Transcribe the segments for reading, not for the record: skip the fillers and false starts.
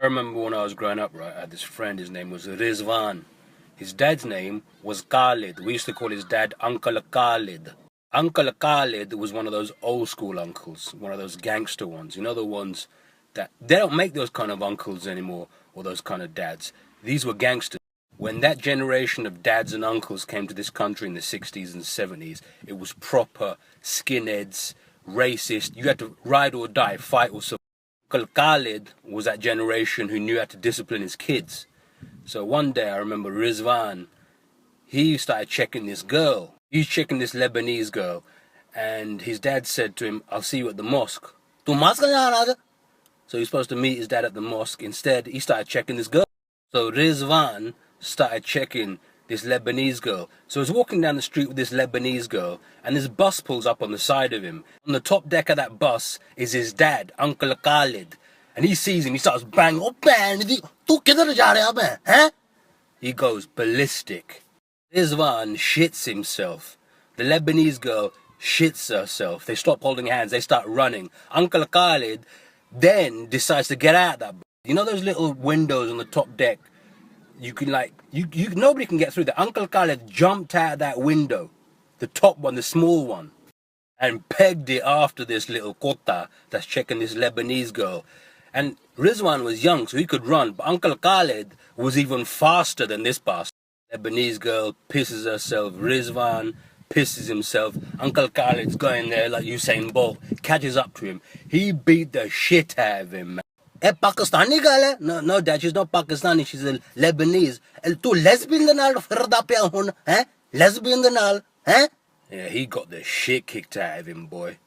I remember when I was growing up, right, I had this friend, his name was Rizvan. His dad's name was Khalid. We used to call his dad Uncle Khalid. Uncle Khalid was one of those old school uncles, one of those gangster ones. You know, the ones that they don't make those kind of uncles anymore or those kind of dads. These were gangsters. When that generation of dads and uncles came to this country in the 60s and 70s, it was proper skinheads, racist. You had to ride or die, fight or survive. Uncle Khalid was that generation who knew how to discipline his kids. So one day I remember Rizvan, he started checking this girl. He's checking this Lebanese girl. And his dad said to him, I'll see you at the mosque. To mosque? So he's supposed to meet his dad at the mosque. Instead, he started checking this girl. So Rizvan started checking this Lebanese girl. So he's walking down the street with this Lebanese girl, and this bus pulls up on the side of him. On the top deck of that bus is his dad, Uncle Khalid. And he sees him, he starts banging, oh man, tu kidhar ja raha hai, huh? He goes ballistic. Rizvan shits himself. The Lebanese girl shits herself. They stop holding hands, they start running. Uncle Khalid then decides to get out of that bus. You know those little windows on the top deck? You can nobody can get through that. Uncle Khalid jumped out of that window, the top one, the small one, and pegged it after this little kota that's checking this Lebanese girl. And Rizwan was young, so he could run, but Uncle Khalid was even faster than this bastard. Lebanese girl pisses herself, Rizwan pisses himself, Uncle Khalid's going there like Usain Bolt, catches up to him. He beat the shit out of him, man. Pakistani girl hai? No, dad, she's not Pakistani, she's a Lebanese. Tu lesbian the naal firda pya hun, eh? Lesbian the naal, eh? Yeah, he got the shit kicked out of him, boy.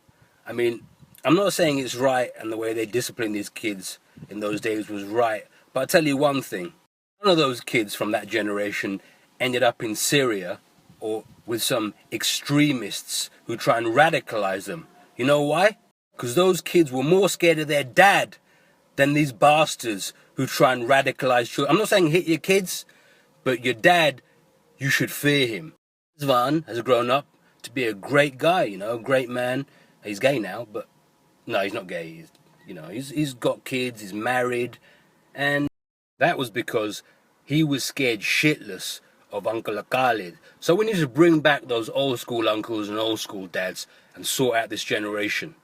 I mean, I'm not saying it's right and the way they disciplined these kids in those days was right, but I'll tell you one thing. None of those kids from that generation ended up in Syria or with some extremists who try and radicalize them. You know why? Because those kids were more scared of their dad than these bastards who try and radicalize children. I'm not saying hit your kids, but your dad, you should fear him. Rizvan has grown up to be a great guy, you know, a great man. He's gay now, but no, he's not gay. He's got kids, he's married, and that was because he was scared shitless of Uncle Khalid. So we need to bring back those old school uncles and old school dads and sort out this generation.